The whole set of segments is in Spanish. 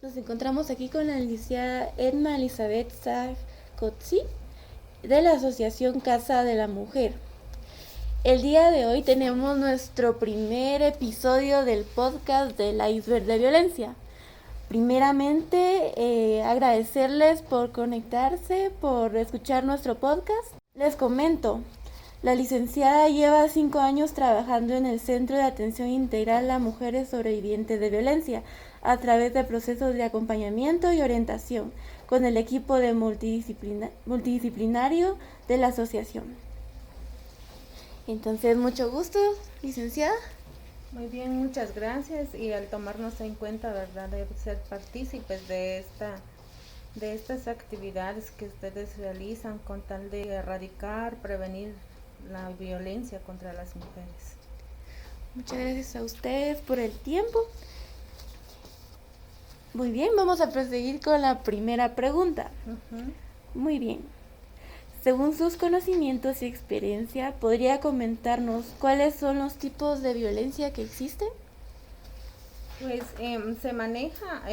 Nos encontramos aquí con la licenciada Edma Elizabeth Cotzi de la Asociación Casa de la Mujer. El día de hoy tenemos nuestro primer episodio del podcast del Iceberg de Violencia. Primeramente, agradecerles por conectarse, por escuchar nuestro podcast. Les comento, la licenciada lleva 5 años trabajando en el Centro de Atención Integral a Mujeres Sobrevivientes de Violencia a través de procesos de acompañamiento y orientación con el equipo de multidisciplinario de la asociación. Entonces, mucho gusto, licenciada. Muy bien, muchas gracias, y al tomarnos en cuenta, ¿verdad?, de ser partícipes de estas actividades que ustedes realizan con tal de erradicar, prevenir la violencia contra las mujeres. Muchas gracias a ustedes por el tiempo. Muy bien, vamos a proseguir con la primera pregunta. Muy bien. Según sus conocimientos y experiencia, ¿podría comentarnos cuáles son los tipos de violencia que existen? Pues se maneja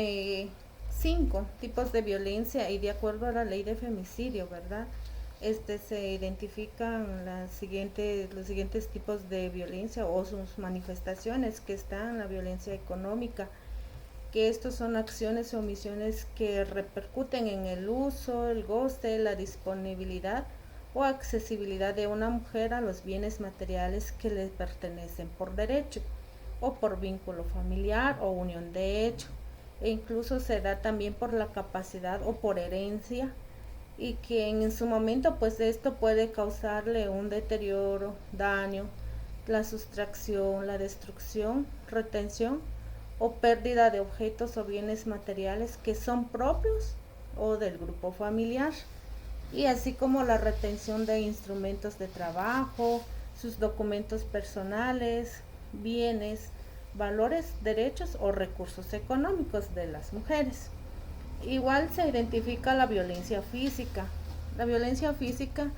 5 tipos de violencia, y de acuerdo a la ley de femicidio, ¿verdad? Se identifican los siguientes tipos de violencia o sus manifestaciones, que están la violencia económica, que estos son acciones o omisiones que repercuten en el uso, el goce, la disponibilidad o accesibilidad de una mujer a los bienes materiales que le pertenecen por derecho o por vínculo familiar o unión de hecho, e incluso se da también por la capacidad o por herencia, y que en su momento pues esto puede causarle un deterioro, daño, la sustracción, la destrucción, retención o pérdida de objetos o bienes materiales que son propios o del grupo familiar, y así como la retención de instrumentos de trabajo, sus documentos personales, bienes, valores, derechos o recursos económicos de las mujeres. Igual se identifica la violencia física. La violencia física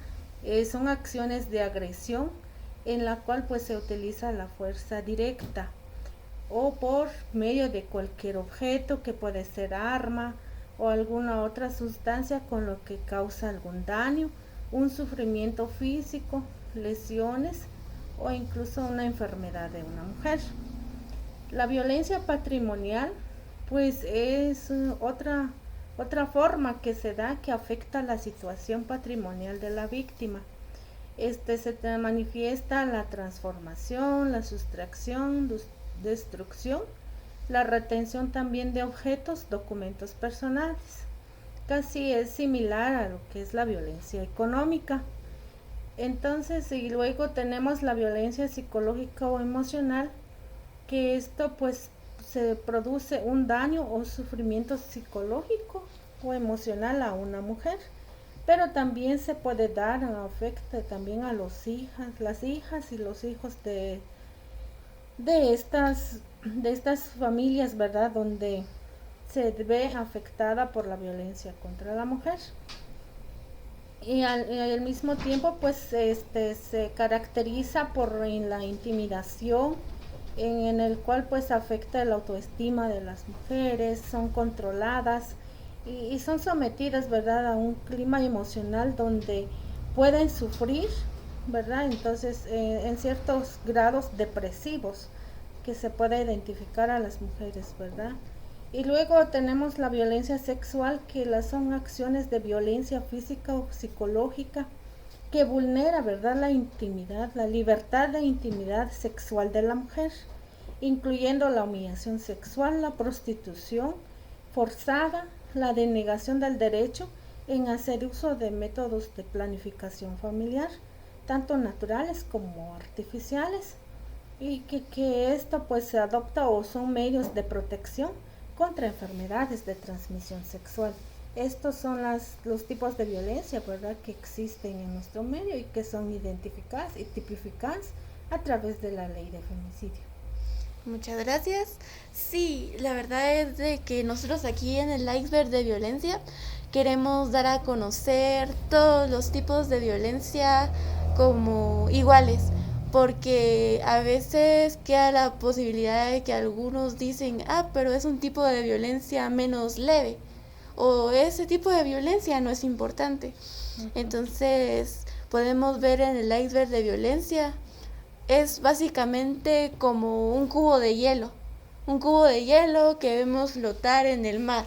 son acciones de agresión en la cual pues se utiliza la fuerza directa o por medio de cualquier objeto, que puede ser arma o alguna otra sustancia, con lo que causa algún daño, un sufrimiento físico, lesiones o incluso una enfermedad de una mujer. La violencia patrimonial pues es otra forma que se da, que afecta la situación patrimonial de la víctima. Se manifiesta la transformación, la sustracción, destrucción, la retención también de objetos, documentos personales. Casi es similar a lo que es la violencia económica. Entonces, y luego tenemos la violencia psicológica o emocional, que esto pues se produce un daño o sufrimiento psicológico o emocional a una mujer, pero también se puede dar, afecta también a las hijas y los hijos de estas familias, ¿verdad?, donde se ve afectada por la violencia contra la mujer. Y al mismo tiempo pues se caracteriza por la intimidación, en el cual pues afecta la autoestima de las mujeres, son controladas y son sometidas, ¿verdad?, a un clima emocional donde pueden sufrir, ¿verdad? Entonces, en ciertos grados depresivos que se puede identificar a las mujeres, ¿verdad? Y luego tenemos la violencia sexual, que son acciones de violencia física o psicológica que vulnera, ¿verdad?, la intimidad, la libertad de intimidad sexual de la mujer, incluyendo la humillación sexual, la prostitución forzada, la denegación del derecho en hacer uso de métodos de planificación familiar, tanto naturales como artificiales, y que esto pues se adopta o son medios de protección contra enfermedades de transmisión sexual. Estos son los tipos de violencia, ¿verdad?, que existen en nuestro medio y que son identificadas y tipificadas a través de la ley de femicidio. Muchas gracias. Sí, la verdad es de que nosotros aquí en el Iceberg de Violencia queremos dar a conocer todos los tipos de violencia como iguales, porque a veces queda la posibilidad de que algunos dicen, pero es un tipo de violencia menos leve, o ese tipo de violencia no es importante. Entonces podemos ver en el iceberg de violencia, es básicamente como un cubo de hielo que vemos flotar en el mar.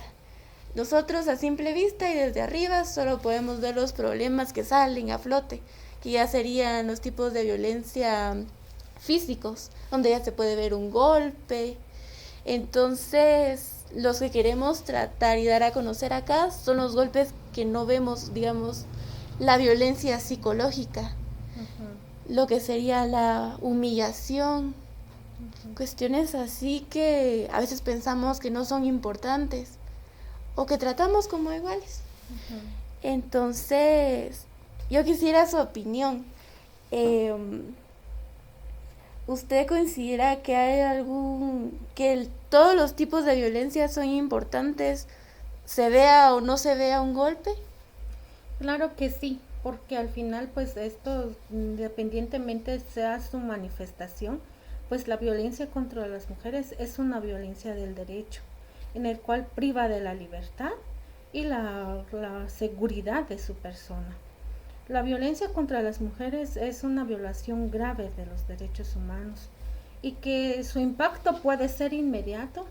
Nosotros a simple vista y desde arriba solo podemos ver los problemas que salen a flote, que ya serían los tipos de violencia físicos, donde ya se puede ver un golpe. Entonces, los que queremos tratar y dar a conocer acá son los golpes que no vemos, digamos, la violencia psicológica, lo que sería la humillación, cuestiones así que a veces pensamos que no son importantes o que tratamos como iguales. Entonces, yo quisiera su opinión. ¿Usted considera que hay todos los tipos de violencia son importantes, se vea o no se vea un golpe? Claro que sí, porque al final pues esto, independientemente sea su manifestación, pues la violencia contra las mujeres es una violencia del derecho, en el cual priva de la libertad y la seguridad de su persona. La violencia contra las mujeres es una violación grave de los derechos humanos y que su impacto puede ser inmediato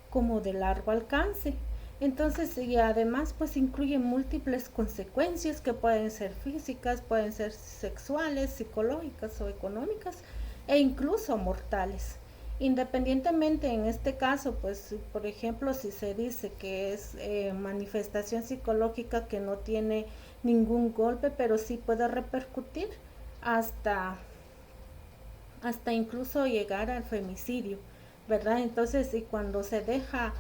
como de largo alcance. Entonces, y además pues incluye múltiples consecuencias que pueden ser físicas, pueden ser sexuales, psicológicas o económicas e incluso mortales. Independientemente en este caso, pues por ejemplo, si se dice que es manifestación psicológica que no tiene ningún golpe, pero sí puede repercutir hasta incluso llegar al femicidio, ¿verdad? Entonces, y cuando se deja,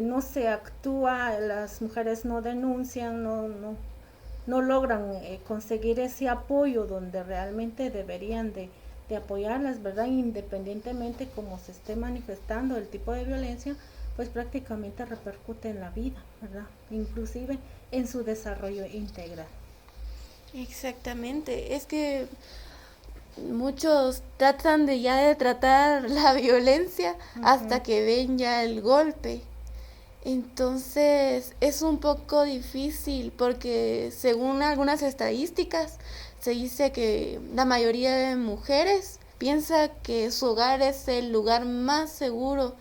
no se actúa, las mujeres no denuncian, no logran conseguir ese apoyo donde realmente deberían de apoyarlas, ¿verdad? Independientemente cómo se esté manifestando el tipo de violencia, pues prácticamente repercute en la vida, ¿verdad? Inclusive en su desarrollo integral. Exactamente, es que muchos tratan de tratar la violencia hasta que ven ya el golpe. Entonces es un poco difícil porque según algunas estadísticas se dice que la mayoría de mujeres piensa que su hogar es el lugar más seguro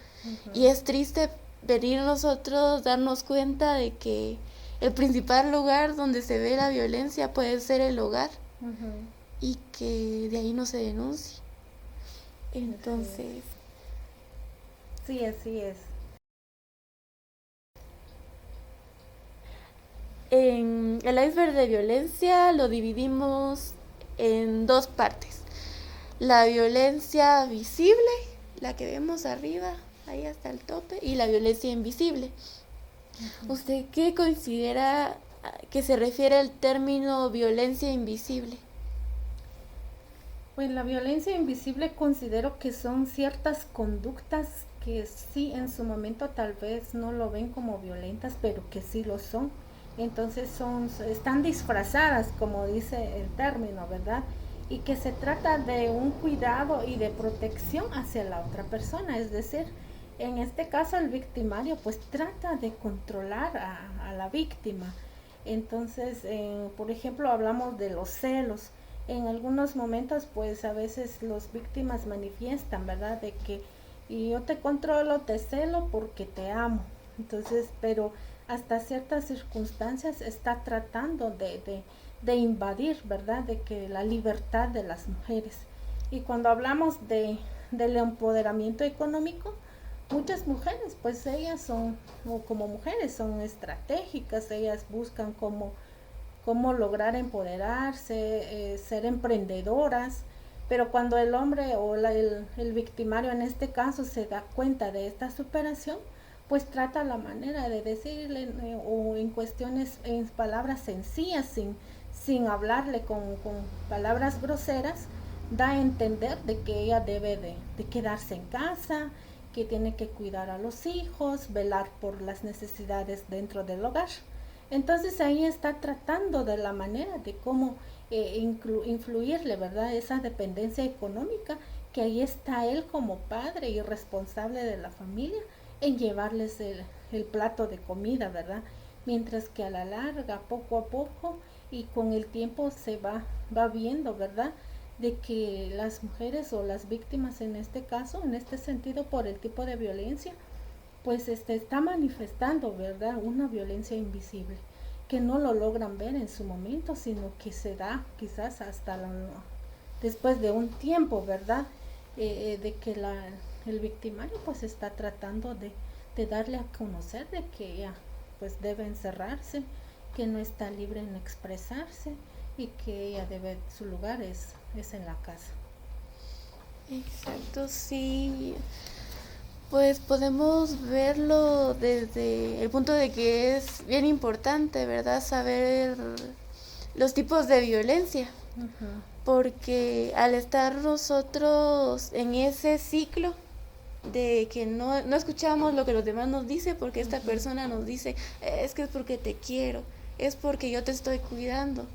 y es triste venir nosotros darnos cuenta de que el principal lugar donde se ve la violencia puede ser el hogar y que de ahí no se denuncie. Entonces, sí, así es. En el iceberg de violencia lo dividimos en dos partes. La violencia visible, la que vemos arriba, ahí hasta el tope, y la violencia invisible. ¿Usted qué considera que se refiere al término violencia invisible? Pues la violencia invisible considero que son ciertas conductas que sí en su momento tal vez no lo ven como violentas, pero que sí lo son. Entonces están disfrazadas, como dice el término, ¿verdad? Y que se trata de un cuidado y de protección hacia la otra persona, es decir, en este caso el victimario pues trata de controlar a la víctima. Entonces, por ejemplo, hablamos de los celos. En algunos momentos pues a veces las víctimas manifiestan, ¿verdad? De que y yo te controlo, te celo porque te amo. Entonces, pero hasta ciertas circunstancias está tratando de invadir, ¿verdad? De que la libertad de las mujeres. Y cuando hablamos del empoderamiento económico, muchas mujeres, pues ellas son, o como mujeres, son estratégicas, ellas buscan cómo lograr empoderarse, ser emprendedoras, pero cuando el hombre o el victimario en este caso se da cuenta de esta superación, pues trata la manera de decirle o en cuestiones, en palabras sencillas, sin hablarle con palabras groseras, da a entender de que ella debe de quedarse en casa, que tiene que cuidar a los hijos, velar por las necesidades dentro del hogar. Entonces ahí está tratando de la manera de cómo influirle, ¿verdad? Esa dependencia económica, que ahí está él como padre y responsable de la familia en llevarles el plato de comida, ¿verdad? Mientras que a la larga, poco a poco y con el tiempo va viendo, ¿verdad? De que las mujeres o las víctimas en este caso, en este sentido, por el tipo de violencia, pues está manifestando, ¿verdad? Una violencia invisible, que no lo logran ver en su momento, sino que se da quizás hasta después de un tiempo, ¿verdad? De que el victimario pues está tratando de darle a conocer de que ella pues debe encerrarse, que no está libre en expresarse y que ella debe, su lugar es en la casa. Exacto, sí. Pues podemos verlo desde el punto de que es bien importante, ¿verdad? Saber los tipos de violencia. Uh-huh. Porque al estar nosotros en ese ciclo de que no escuchamos lo que los demás nos dicen porque esta Uh-huh. persona nos dice, es que es porque te quiero, es porque yo te estoy cuidando.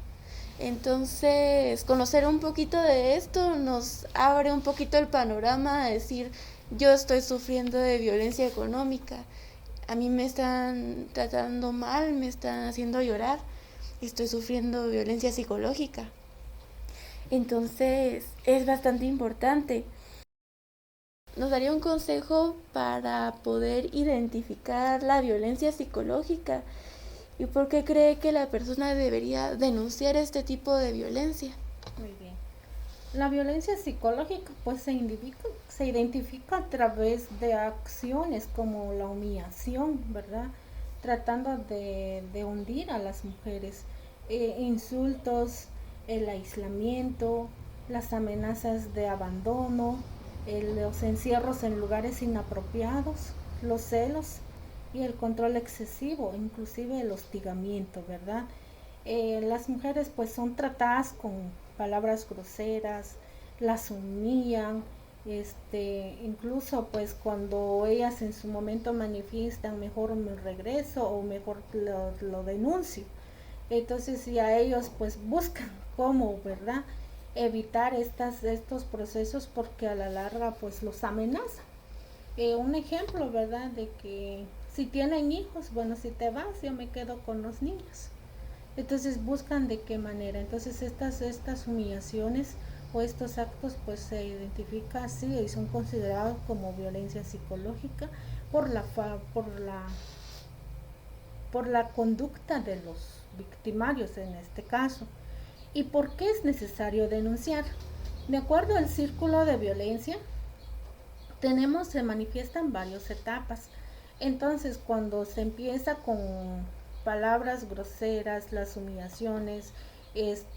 Entonces, conocer un poquito de esto nos abre un poquito el panorama a decir, yo estoy sufriendo de violencia económica, a mí me están tratando mal, me están haciendo llorar, estoy sufriendo violencia psicológica. Entonces, es bastante importante. ¿Nos daría un consejo para poder identificar la violencia psicológica? ¿Y por qué cree que la persona debería denunciar este tipo de violencia? Muy bien. La violencia psicológica pues se identifica a través de acciones como la humillación, ¿verdad? Tratando de hundir a las mujeres, insultos, el aislamiento, las amenazas de abandono, los encierros en lugares inapropiados, los celos y el control excesivo, inclusive el hostigamiento, ¿verdad? Las mujeres pues son tratadas con palabras groseras, las humillan, incluso pues cuando ellas en su momento manifiestan mejor me regreso o mejor lo denuncio. Entonces ya ellos pues buscan cómo, ¿verdad? Evitar estos procesos porque a la larga pues los amenazan. Un ejemplo, ¿verdad? De que si tienen hijos, bueno, si te vas yo me quedo con los niños. Entonces buscan de qué manera. Entonces estas humillaciones o estos actos pues se identifican así y son considerados como violencia psicológica por por la conducta de los victimarios en este caso. ¿Y por qué es necesario denunciar? De acuerdo al círculo de violencia, se manifiestan varias etapas. Entonces, cuando se empieza con palabras groseras, las humillaciones,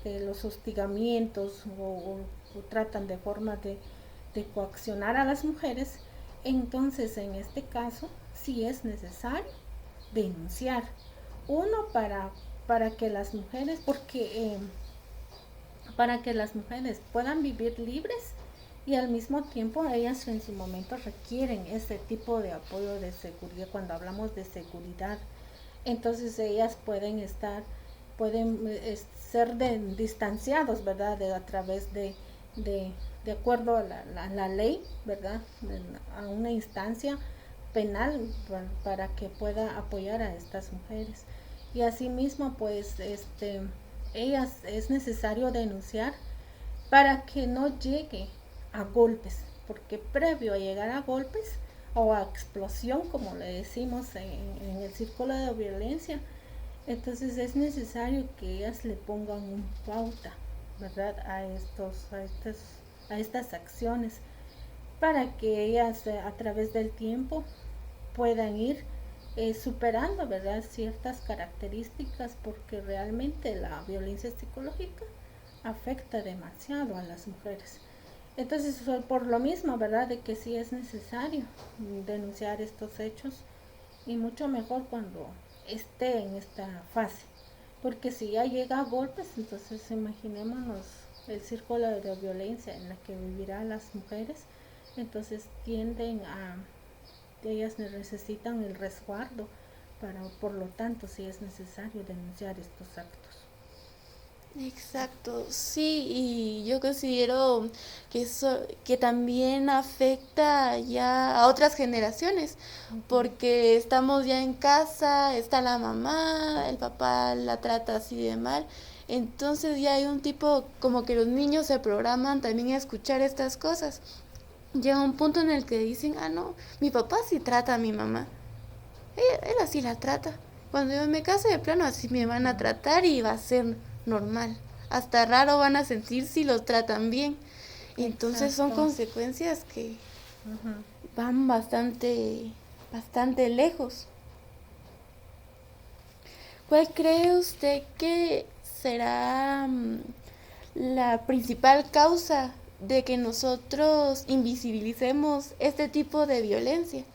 los hostigamientos o tratan de forma de coaccionar a las mujeres, entonces en este caso sí es necesario denunciar. Uno para que las mujeres, para que las mujeres puedan vivir libres y al mismo tiempo ellas en su momento requieren ese tipo de apoyo de seguridad. Cuando hablamos de seguridad, entonces ellas pueden ser distanciados, ¿verdad? A través de acuerdo a la ley, ¿verdad? A una instancia penal para que pueda apoyar a estas mujeres. Y asimismo, pues, ellas es necesario denunciar para que no llegue a golpes, porque previo a llegar a golpes o a explosión, como le decimos en el círculo de violencia, entonces es necesario que ellas le pongan un pauta, ¿verdad? A estas acciones, para que ellas a través del tiempo puedan ir superando, ¿verdad? Ciertas características, porque realmente la violencia psicológica afecta demasiado a las mujeres. Entonces, por lo mismo, ¿verdad? De que sí es necesario denunciar estos hechos y mucho mejor cuando esté en esta fase. Porque si ya llega a golpes, entonces imaginémonos el círculo de violencia en la que vivirán las mujeres. Entonces ellas necesitan el resguardo por lo tanto, sí es necesario denunciar estos actos. Exacto, sí, y yo considero que eso, que también afecta ya a otras generaciones, porque estamos ya en casa, está la mamá, el papá la trata así de mal, entonces ya hay un tipo, como que los niños se programan también a escuchar estas cosas. Llega un punto en el que dicen, ah, no, mi papá sí trata a mi mamá, él así la trata. Cuando yo me case de plano así me van a tratar y va a ser normal. Hasta raro van a sentir si los tratan bien. Entonces son Exacto. consecuencias que van bastante lejos. ¿Cuál cree usted que será la principal causa de que nosotros invisibilicemos este tipo de violencia?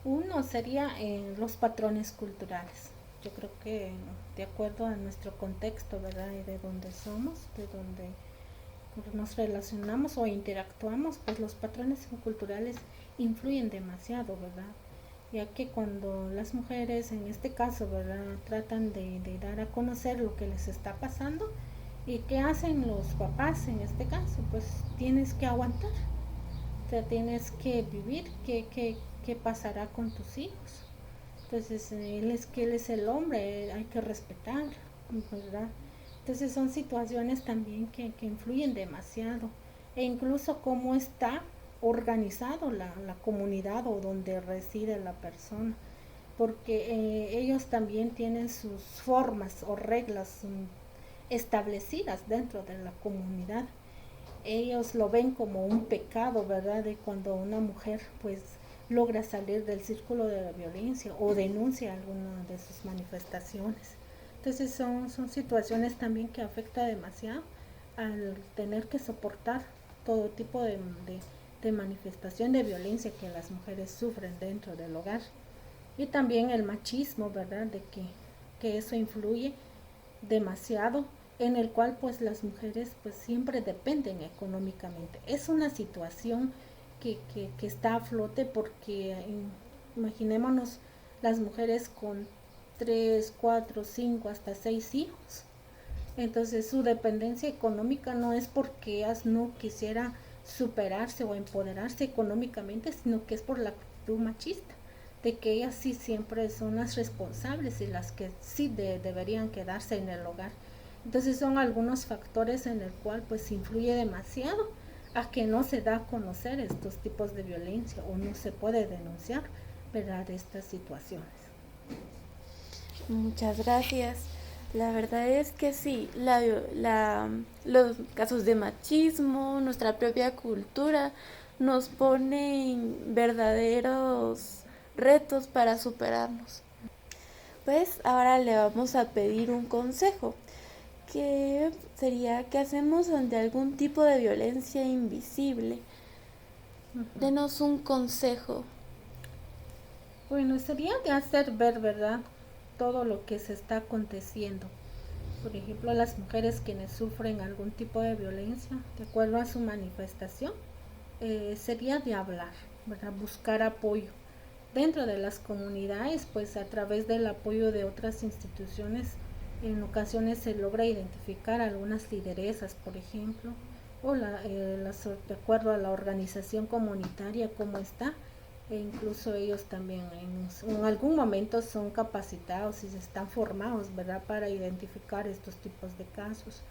Uno sería los patrones culturales. Yo creo que de acuerdo a nuestro contexto, ¿verdad? Y de donde somos, de donde nos relacionamos o interactuamos, pues los patrones culturales influyen demasiado, ¿verdad? Ya que cuando las mujeres, en este caso, ¿verdad?, tratan de dar a conocer lo que les está pasando, ¿y qué hacen los papás en este caso? Pues tienes que aguantar, o sea, tienes que vivir, qué pasará con tus hijos. Entonces, él es el hombre, hay que respetar, ¿verdad? Entonces son situaciones también que influyen demasiado. E incluso cómo está organizado la comunidad o donde reside la persona. Porque ellos también tienen sus formas o reglas establecidas dentro de la comunidad. Ellos lo ven como un pecado, ¿verdad? De cuando una mujer pues logra salir del círculo de la violencia o denuncia alguna de sus manifestaciones. Entonces son situaciones también que afecta demasiado al tener que soportar todo tipo de manifestación de violencia que las mujeres sufren dentro del hogar. Y también el machismo, ¿verdad? De que eso influye demasiado, en el cual pues las mujeres pues siempre dependen económicamente. Es una situación que está a flote porque imaginémonos las mujeres con 3 4 5 hasta 6 hijos. Entonces su dependencia económica no es porque ellas no quisiera superarse o empoderarse económicamente, sino que es por la actitud machista, de que ellas sí siempre son las responsables y las que sí deberían quedarse en el hogar. Entonces son algunos factores en el cual pues influye demasiado a que no se da a conocer estos tipos de violencia o no se puede denunciar, ¿verdad?, estas situaciones. Muchas gracias. La verdad es que sí, los casos de machismo, nuestra propia cultura, nos ponen verdaderos retos para superarnos. Pues ahora le vamos a pedir un consejo, que sería qué hacemos ante algún tipo de violencia invisible. Denos un consejo. Bueno, sería de hacer ver, ¿verdad?, todo lo que se está aconteciendo. Por ejemplo, las mujeres quienes sufren algún tipo de violencia, de acuerdo a su manifestación, sería de hablar, ¿verdad?, buscar apoyo dentro de las comunidades, pues a través del apoyo de otras instituciones. En ocasiones se logra identificar algunas lideresas, por ejemplo, o de acuerdo a la organización comunitaria como está, e incluso ellos también en algún momento son capacitados y están formados, ¿verdad?, para identificar estos tipos de casos.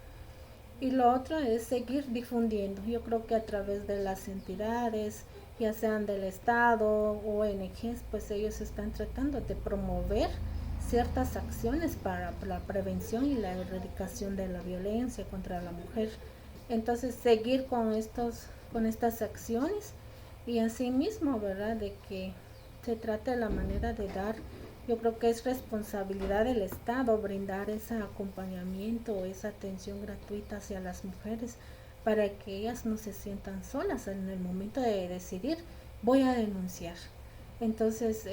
Y lo otro es seguir difundiendo. Yo creo que a través de las entidades, ya sean del Estado o ONGs, pues ellos están tratando de promover ciertas acciones para la prevención y la erradicación de la violencia contra la mujer. Entonces seguir con estas acciones y asimismo, ¿verdad?, de que se trata de la manera de dar. Yo creo que es responsabilidad del Estado brindar ese acompañamiento o esa atención gratuita hacia las mujeres para que ellas no se sientan solas en el momento de decidir, voy a denunciar. Entonces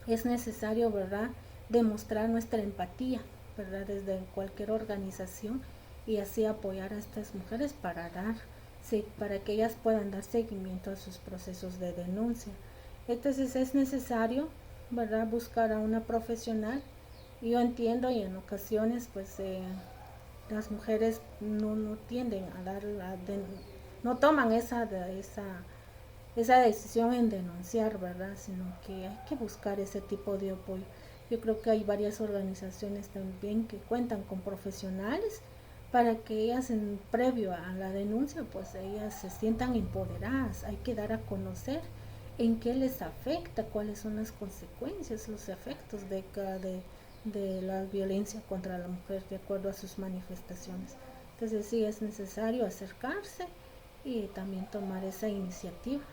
es necesario, ¿verdad?, demostrar nuestra empatía, ¿verdad?, desde cualquier organización, y así apoyar a estas mujeres para que ellas puedan dar seguimiento a sus procesos de denuncia. Entonces es necesario, ¿verdad?, buscar a una profesional. Yo entiendo y en ocasiones pues las mujeres no tienden a no toman esa decisión en denunciar, ¿verdad? Sino que hay que buscar ese tipo de apoyo. Yo creo que hay varias organizaciones también que cuentan con profesionales para que ellas previo a la denuncia pues ellas se sientan empoderadas. Hay que dar a conocer en qué les afecta, cuáles son las consecuencias, los efectos de la violencia contra la mujer de acuerdo a sus manifestaciones. Entonces sí es necesario acercarse y también tomar esa iniciativa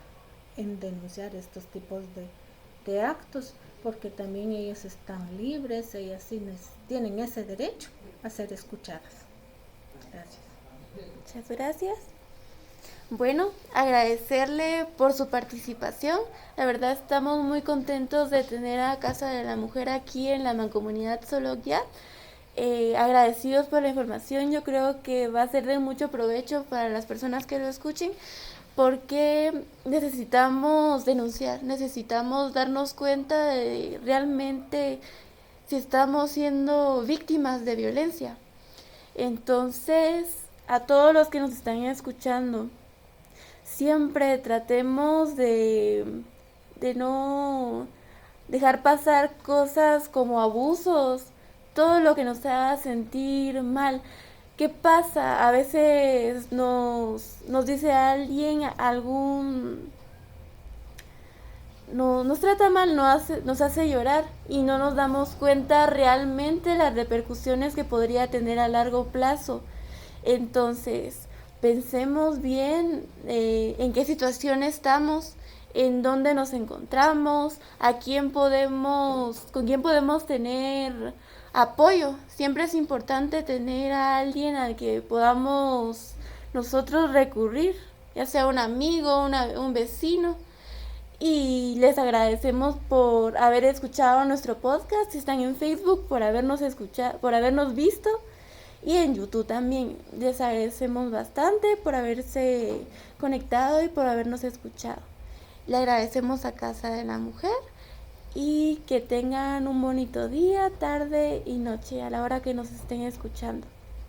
en denunciar estos tipos de actos, porque también ellas están libres, ellas sí tienen ese derecho a ser escuchadas. Gracias. Muchas gracias. Bueno, agradecerle por su participación. La verdad estamos muy contentos de tener a Casa de la Mujer aquí en la Mancomunidad Soloquia. Agradecidos por la información. Yo creo que va a ser de mucho provecho para las personas que lo escuchen, porque necesitamos denunciar, necesitamos darnos cuenta de realmente si estamos siendo víctimas de violencia. Entonces, a todos los que nos están escuchando, siempre tratemos de no dejar pasar cosas como abusos, todo lo que nos haga sentir mal. ¿Qué pasa? A veces nos dice alguien nos trata mal, nos hace llorar y no nos damos cuenta realmente las repercusiones que podría tener a largo plazo. Entonces, pensemos bien en qué situación estamos, en dónde nos encontramos, con quién podemos tener apoyo. Siempre es importante tener a alguien al que podamos nosotros recurrir, ya sea un amigo, un vecino. Y les agradecemos por haber escuchado nuestro podcast. Si están en Facebook, por habernos escuchado, por habernos visto, y en YouTube también. Les agradecemos bastante por haberse conectado y por habernos escuchado. Le agradecemos a Casa de la Mujer y que tengan un bonito día, tarde y noche a la hora que nos estén escuchando.